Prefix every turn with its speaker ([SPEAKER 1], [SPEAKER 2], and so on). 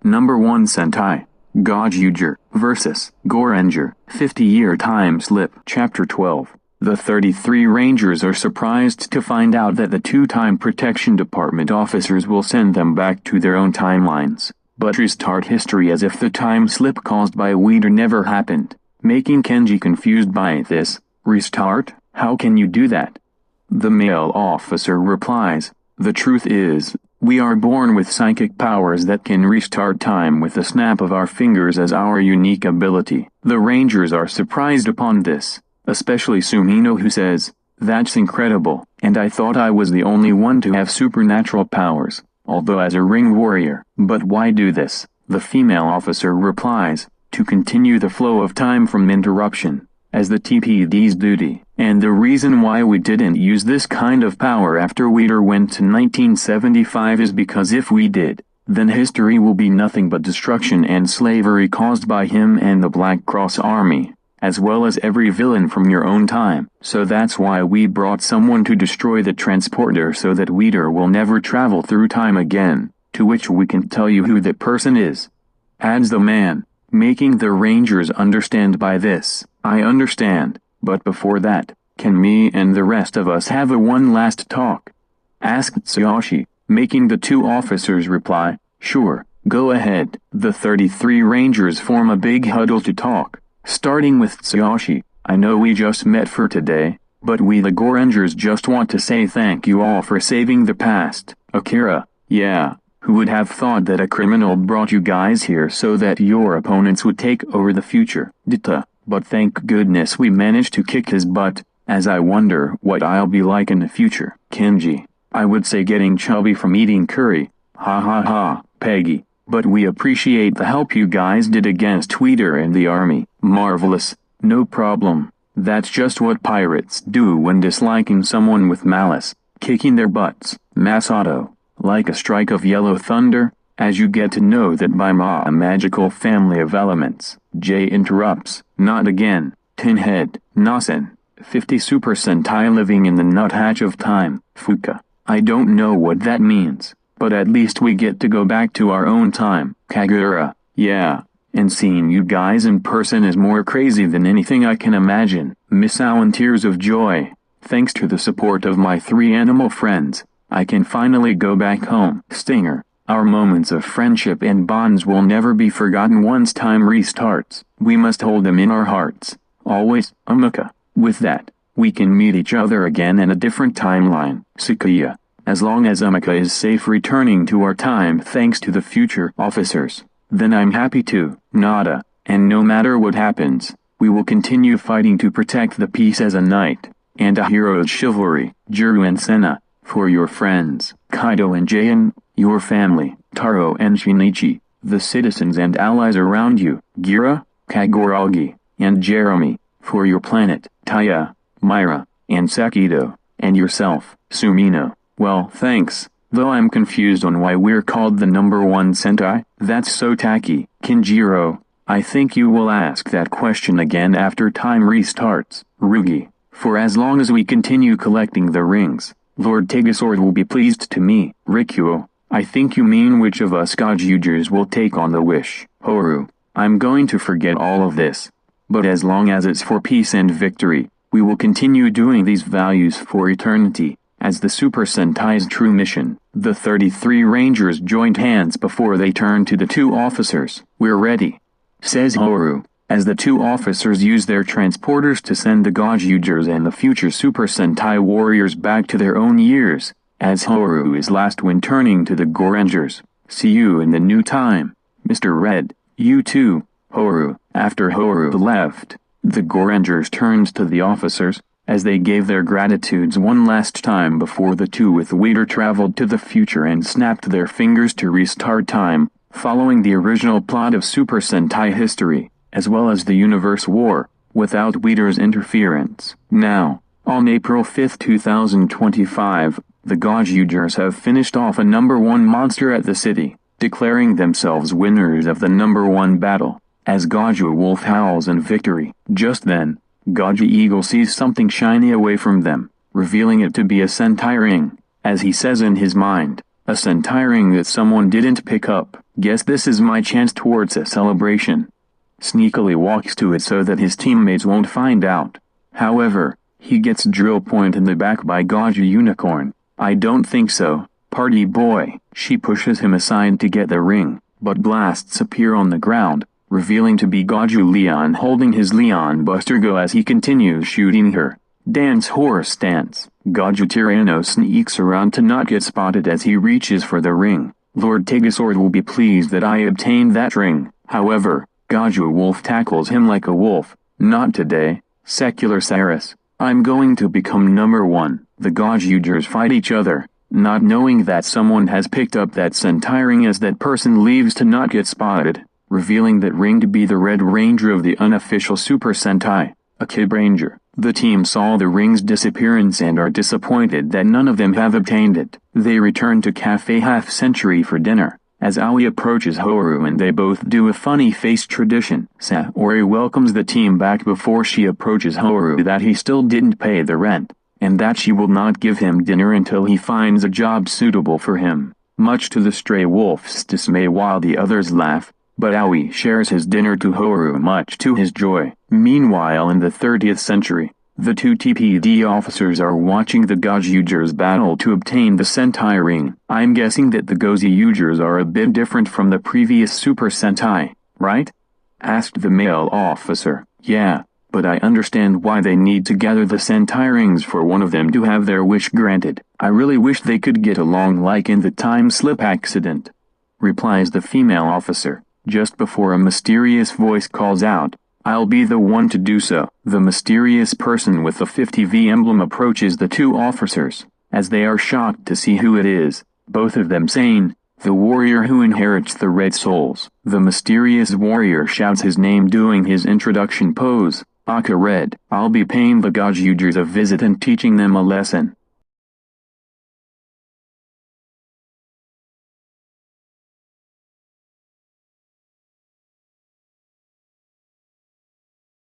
[SPEAKER 1] No.1 Sentai Gozyuger vs. Gorenger 50-year time slip. Chapter 12. The 33 Rangers are surprised to find out that the two-time Protection Department officers will send them back to their own timelines, but restart history as if the time slip caused by Weeder never happened, making Kenji confused by this. Restart? How can you do that? The male officer replies, "The truth is, we are born with psychic powers that can restart time with the snap of our fingers as our unique ability." The Rangers are surprised upon this, especially Sumino, who says, "That's incredible, and I thought I was the only one to have supernatural powers, although as a ring warrior." "But why do this?" the female officer replies, "To continue the flow of time from interruption, as the TPD's duty. And the reason why we didn't use this kind of power after Weeder went to 1975 is because if we did, then history will be nothing but destruction and slavery caused by him and the Black Cross Army, as well as every villain from your own time. So that's why we brought someone to destroy the transporter so that Weeder will never travel through time again, to which we can tell you who that person is," adds the man, making the Rangers understand by this. "I understand, but before that, can me and the rest of us have a one last talk?" asked Tsuyoshi, making the two officers reply, "Sure, go ahead." The 33 Rangers form a big huddle to talk, starting with Tsuyoshi. "I know we just met for today, but we the Gorengers just want to say thank you all for saving the past." "Akira, yeah. Who would have thought that a criminal brought you guys here so that your opponents would take over the future?" "Dita, but thank goodness we managed to kick his butt, as I wonder what I'll be like in the future." "Kenji, I would say getting chubby from eating curry. Ha ha ha." "Peggy, but we appreciate the help you guys did against Weeder and the army." "Marvelous, no problem. That's just what pirates do when disliking someone with malice, kicking their butts." "Masato, like a strike of yellow thunder, as you get to know that by a magical family of elements." Jay interrupts, "Not again, Tinhead." "Nasen, 50 Super Sentai living in the nuthatch of time." "Fuka, I don't know what that means, but at least we get to go back to our own time." "Kagura, yeah, and seeing you guys in person is more crazy than anything I can imagine." Misao in tears of joy, "Thanks to the support of my 3 animal friends, I can finally go back home." Stinger, "Our moments of friendship and bonds will never be forgotten once time restarts. We must hold them in our hearts, always." Amaka, "With that, we can meet each other again in a different timeline." Sukiya, "As long as Amaka is safe returning to our time thanks to the future officers, then I'm happy to." Nada, "And no matter what happens, we will continue fighting to protect the peace as a knight, and a hero's chivalry." Juru and Senna, "For your friends, Kaido and Jayan, your family, Taro and Shinichi, the citizens and allies around you, Gira, Kaguragi, and Jeremy, for your planet, Taya, Myra, and Sakido, and yourself, Sumino." "Well, thanks, though I'm confused on why we're called the No.1 Sentai. That's so tacky." Kinjiro, "I think you will ask that question again after time restarts." Rugi, "For as long as we continue collecting the rings, Lord Tegasword will be pleased to me." Rikuo, "I think you mean which of us Gozyugers will take on the wish." Horu, "I'm going to forget all of this. But as long as it's for peace and victory, we will continue doing these values for eternity, as the Super Sentai's true mission." The 33 Rangers joined hands before they turned to the two officers. "We're ready," says Horu, as the two officers use their transporters to send the Gozyugers and the future Super Sentai warriors back to their own years, as Horu is last when turning to the Gorengers. "See you in the new time, Mr. Red." "You too, Horu." After Horu left, the Gorengers turned to the officers, as they gave their gratitudes one last time before the two with Weeder traveled to the future and snapped their fingers to restart time, following the original plot of Super Sentai history, as well as the Universe War, without Weeder's interference. Now, on April 5, 2025, the Gozyugers have finished off a No.1 monster at the city, declaring themselves winners of the No.1 battle, as GozyuWolf howls in victory. Just then, Goji Eagle sees something shiny away from them, revealing it to be a Sentai ring, as he says in his mind, A Sentai ring that someone didn't pick up. Guess this is my chance towards a celebration. Sneakily walks to it so that his teammates won't find out. However, he gets drill point in the back by Gozu Unicorn. I don't think so, party boy. She pushes him aside to get the ring, but blasts appear on the ground, revealing to be Gozu Leon holding his Leon Buster Go as he continues shooting her. Dance horse dance. Gozu Tyranno sneaks around to not get spotted as he reaches for the ring. Lord Tegasord will be pleased that I obtained that ring. However, GozyuWolf tackles him like a wolf. Not today, Secular Saris. I'm going to become number one. The Gozyugers fight each other, not knowing that someone has picked up that Sentai ring as that person leaves to not get spotted, revealing that ring to be the Red Ranger of the unofficial Super Sentai, a Kyuranger. The team saw the ring's disappearance and are disappointed that none of them have obtained it. They return to Cafe Half Century for dinner. As Aoi approaches Horu and they both do a funny face tradition. Saori welcomes the team back before she approaches Horu that he still didn't pay the rent, and that she will not give him dinner until he finds a job suitable for him. Much to the stray wolf's dismay while the others laugh, but Aoi shares his dinner to Horu much to his joy. Meanwhile in the 30th century, the two TPD officers are watching the Gozyugers battle to obtain the Sentai ring. I'm guessing that the Gozyugers are a bit different from the previous Super Sentai, right? Asked the male officer. Yeah, but I understand why they need to gather the Sentai rings for one of them to have their wish granted. I really wish they could get along like in the time slip accident, replies the female officer, just before a mysterious voice calls out, I'll be the one to do so. The mysterious person with the 50V emblem approaches the two officers, as they are shocked to see who it is, both of them saying, the warrior who inherits the red souls. The mysterious warrior shouts his name doing his introduction pose, Aka Red. I'll be paying the Gozyugers a visit and teaching them a lesson.